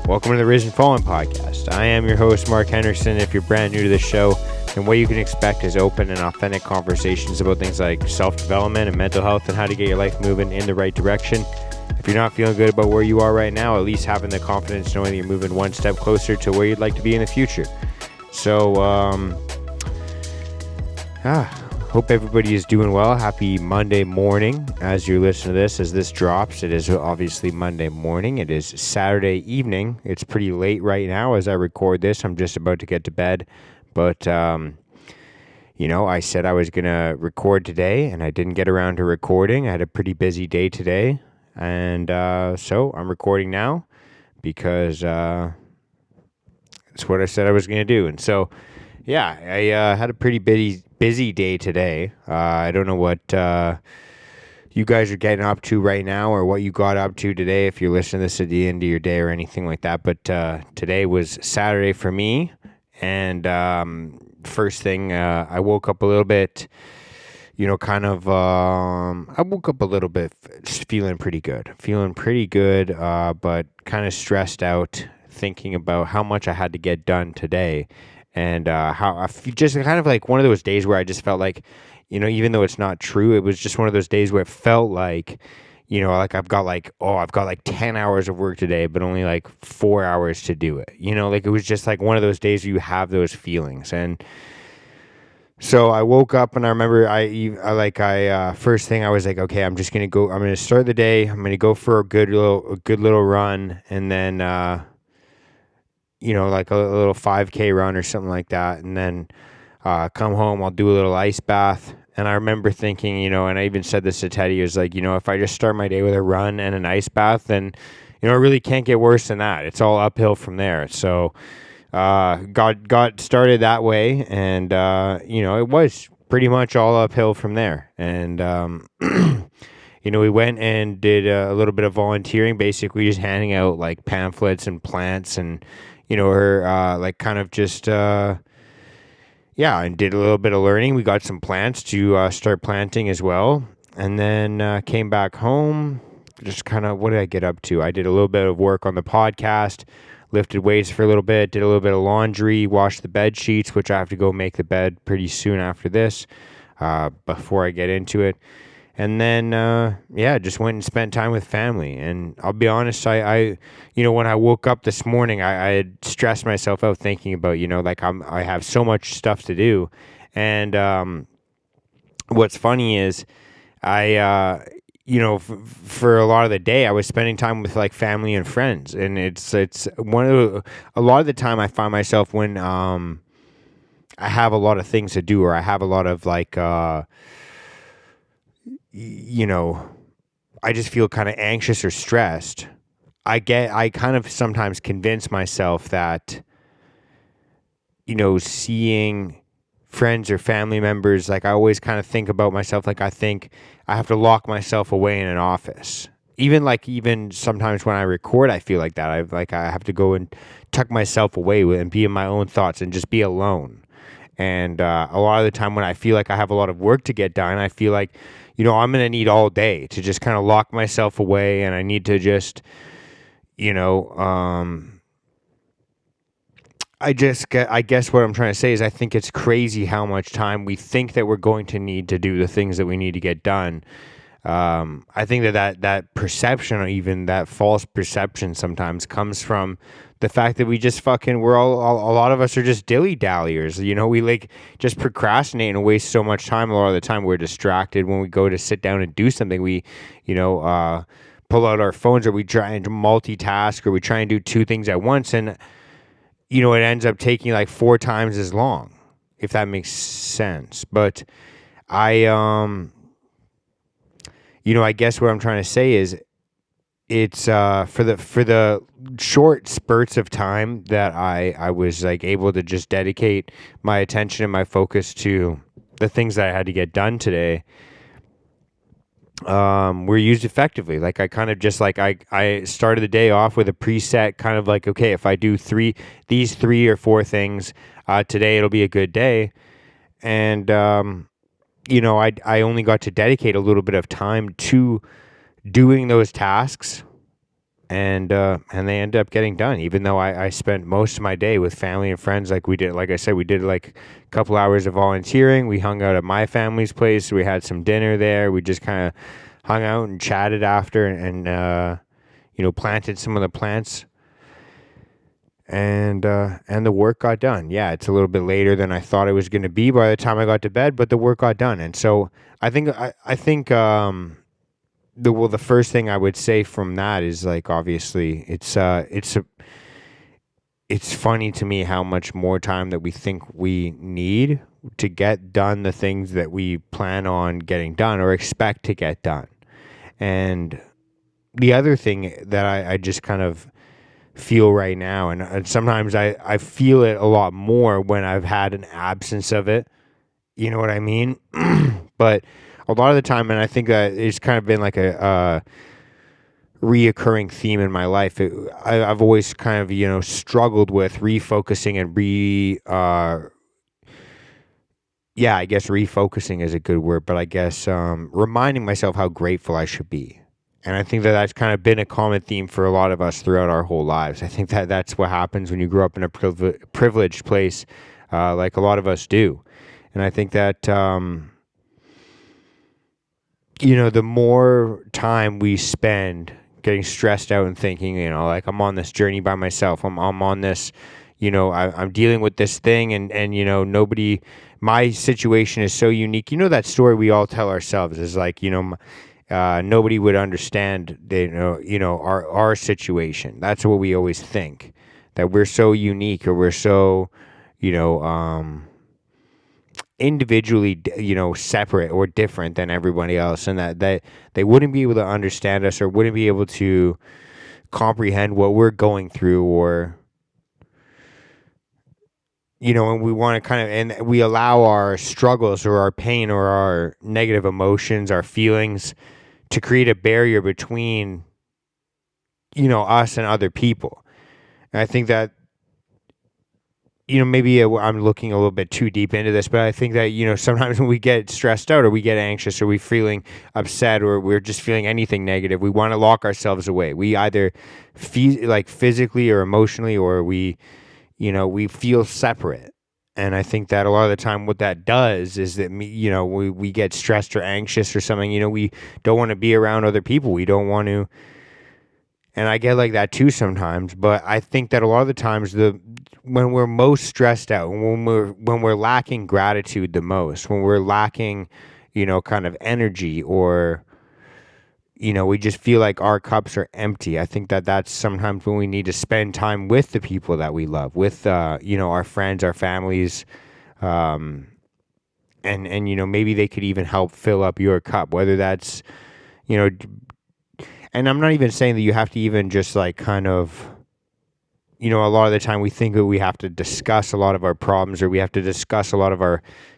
Welcome to the Risen Fallen podcast. I am your host, Mark Henderson. If you're brand new to this show, then what you can expect is open and authentic conversations about things like self-development and mental health and how to get your life moving in the right direction. If you're not feeling good about where you are right now, at least having the confidence knowing that you're moving one step closer to where you'd like to be in the future. So, hope everybody is doing well. Happy Monday morning as you listen to this. As this drops, it is obviously Monday morning. It is Saturday evening. It's pretty late right now as I record this. I'm just about to get to bed. But, I said I was going to record today, and I didn't get around to recording. I had a pretty busy day today. And so I'm recording now because it's what I said I was going to do. And so, yeah, I had a pretty busy day today. I don't know what you guys are getting up to right now or what you got up to today if you're listening to this at the end of your day or anything like that. But today was Saturday for me. And first thing, I woke up a little bit, I woke up a little bit feeling pretty good, but kind of stressed out thinking about how much I had to get done today. And how I just kind of like one of those days where I just felt like, even though it's not true, it was just one of those days where it felt like, like I've got like 10 hours of work today, but only like 4 hours to do it. Like it was just like one of those days where you have those feelings. And so I woke up and I remember first thing I was like, okay, I'm just going to go, I'm going to start the day. I'm going to go for a good little run. And then, like a little 5K run or something like that. And then come home, I'll do a little ice bath. And I remember thinking, and I even said this to Teddy, is like, if I just start my day with a run and an ice bath, then, it really can't get worse than that. It's all uphill from there. So got started that way. And, it was pretty much all uphill from there. And, we went and did a little bit of volunteering, basically just handing out like pamphlets and plants and, and did a little bit of learning. We got some plants to start planting as well. And then came back home, just kind of, what did I get up to? I did a little bit of work on the podcast, lifted weights for a little bit, did a little bit of laundry, washed the bed sheets, which I have to go make the bed pretty soon after this, before I get into it. And then, just went and spent time with family. And I'll be honest, I when I woke up this morning, I had stressed myself out thinking about, I have so much stuff to do. And what's funny is I, for a lot of the day, I was spending time with like family and friends. And it's a lot of the time I find myself when I have a lot of things to do or I have a lot of like, I just feel kind of anxious or stressed. I kind of sometimes convince myself that, seeing friends or family members, like I always kind of think about myself, like I think I have to lock myself away in an office. Even sometimes when I record, I feel like that. I have to go and tuck myself away and be in my own thoughts and just be alone. And a lot of the time when I feel like I have a lot of work to get done, I feel like, I'm going to need all day to just kind of lock myself away, and I need to just, I guess what I'm trying to say is I think it's crazy how much time we think that we're going to need to do the things that we need to get done. I think that perception, or even that false perception sometimes comes from the fact that we just we're all a lot of us are just dilly-dalliers. We like just procrastinate and waste so much time. A lot of the time we're distracted when we go to sit down and do something. We, pull out our phones, or we try and multitask, or we try and do two things at once. And, it ends up taking like 4 times as long, if that makes sense. But I guess what I'm trying to say is it's for the short spurts of time that I was like able to just dedicate my attention and my focus to the things that I had to get done today, were used effectively. Like I kind of just like I started the day off with a preset kind of like, okay, if I do these 3 or 4 things today, it'll be a good day. And I only got to dedicate a little bit of time to doing those tasks and they ended up getting done, even though I spent most of my day with family and friends. Like I said, we did like a couple hours of volunteering. We hung out at my family's place. We had some dinner there. We just kind of hung out and chatted after, and planted some of the plants, and the work got done. Yeah, it's a little bit later than I thought it was going to be by the time I got to bed, but the work got done. And so I think the first thing I would say from that is, like, obviously it's funny to me how much more time that we think we need to get done the things that we plan on getting done or expect to get done. And the other thing that I just kind of feel right now, and sometimes I feel it a lot more when I've had an absence of it. You know what I mean? But a lot of the time, and I think that it's kind of been like a reoccurring theme in my life. I've always kind of struggled with refocusing and yeah, I guess refocusing is a good word, but I guess reminding myself how grateful I should be. And I think that that's kind of been a common theme for a lot of us throughout our whole lives. I think that that's what happens when you grow up in a privileged place, like a lot of us do. And I think that the more time we spend getting stressed out and thinking, like, I'm on this journey by myself. I'm on this, I'm dealing with this thing, and nobody. My situation is so unique. That story we all tell ourselves is like, nobody would understand, our situation. That's what we always think, that we're so unique, or we're so, you know, individually, separate or different than everybody else, and that they wouldn't be able to understand us, or wouldn't be able to comprehend what we're going through, or and we want to kind of, and we allow our struggles or our pain or our negative emotions, our feelings, to create a barrier between us and other people. And I think that maybe I'm looking a little bit too deep into this, but I think that, sometimes when we get stressed out, or we get anxious, or we're feeling upset, or we're just feeling anything negative, we want to lock ourselves away. We either feel like physically or emotionally, or we feel separate. And I think that a lot of the time what that does is that, we get stressed or anxious or something, we don't want to be around other people. We don't want to, and I get like that too sometimes. But I think that a lot of the times, when we're most stressed out, when we're lacking gratitude the most, when we're lacking, kind of energy, or we just feel like our cups are empty. I think that that's sometimes when we need to spend time with the people that we love, with our friends, our families, and maybe they could even help fill up your cup, whether that's you know and I'm not even saying that you have to even just, like, kind of, a lot of the time we think that we have to discuss a lot of our problems, or we have to discuss a lot of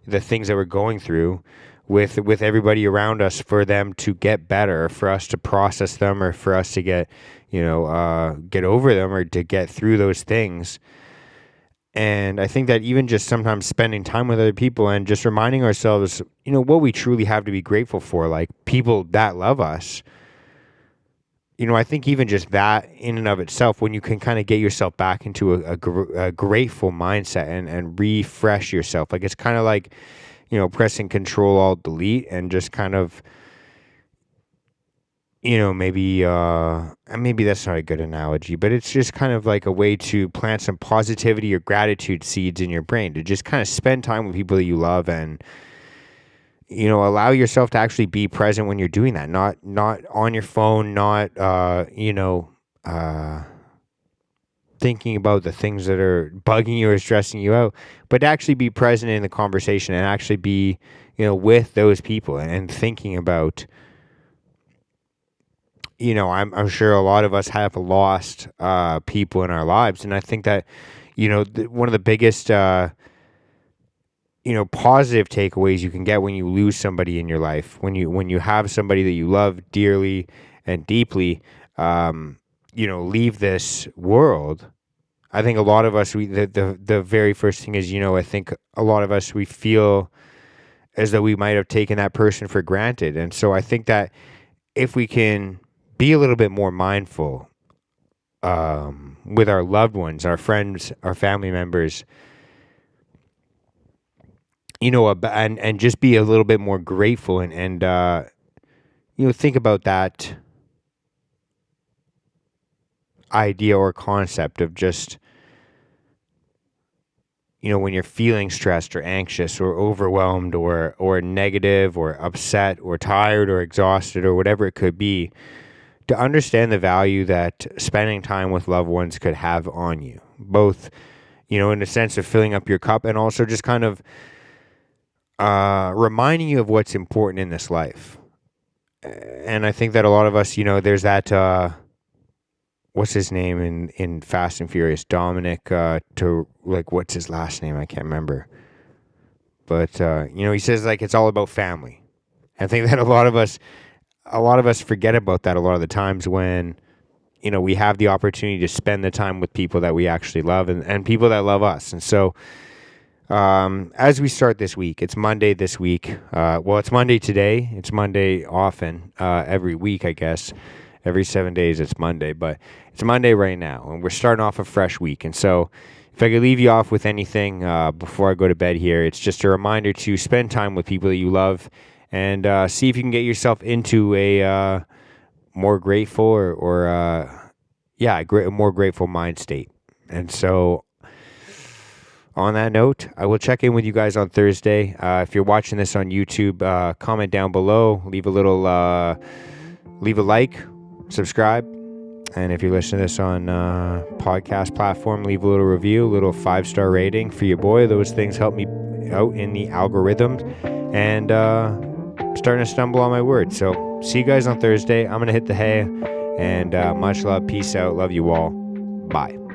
the things that we're going through with everybody around us, for them to get better, for us to process them, or for us to get over them, or to get through those things. And I think that even just sometimes spending time with other people, and just reminding ourselves, what we truly have to be grateful for, like people that love us. I think even just that in and of itself, when you can kind of get yourself back into a grateful mindset, and refresh yourself, like, it's kind of like, pressing Control Alt Delete, and just kind of, maybe that's not a good analogy, but it's just kind of like a way to plant some positivity or gratitude seeds in your brain, to just kind of spend time with people that you love, and allow yourself to actually be present when you're doing that. Not on your phone, not thinking about the things that are bugging you or stressing you out, but to actually be present in the conversation, and actually be, with those people, and thinking about, I'm sure a lot of us have lost people in our lives, and I think that, one of the biggest positive takeaways you can get when you lose somebody in your life, when you have somebody that you love dearly and deeply, leave this world. I think a lot of us, the very first thing is, I think a lot of us, we feel as though we might have taken that person for granted. And so I think that if we can be a little bit more mindful with our loved ones, our friends, our family members, and just be a little bit more grateful and think about that idea or concept of just, when you're feeling stressed or anxious or overwhelmed or negative or upset or tired or exhausted or whatever it could be, to understand the value that spending time with loved ones could have on you, both, in the sense of filling up your cup and also just kind of reminding you of what's important in this life. And I think that a lot of us, there's that, what's his name in Fast and Furious? Dominic, what's his last name? I can't remember. But, he says like it's all about family. I think that a lot of us forget about that a lot of the times when, we have the opportunity to spend the time with people that we actually love and people that love us. And so, as we start this week, it's Monday this week. It's Monday today. It's Monday often, every week, I guess. Every 7 days it's Monday, but it's Monday right now, and we're starting off a fresh week. And so if I could leave you off with anything before I go to bed here, it's just a reminder to spend time with people that you love and see if you can get yourself into a more grateful a more grateful mind state. And so on that note, I will check in with you guys on Thursday. If you're watching this on YouTube, comment down below, leave a like, subscribe. And if you're listening to this on podcast platform, leave a little review, a little 5-star rating for your boy. Those things help me out in the algorithms. And starting to stumble on my words. So see you guys on Thursday. I'm going to hit the hay. And much love. Peace out. Love you all. Bye.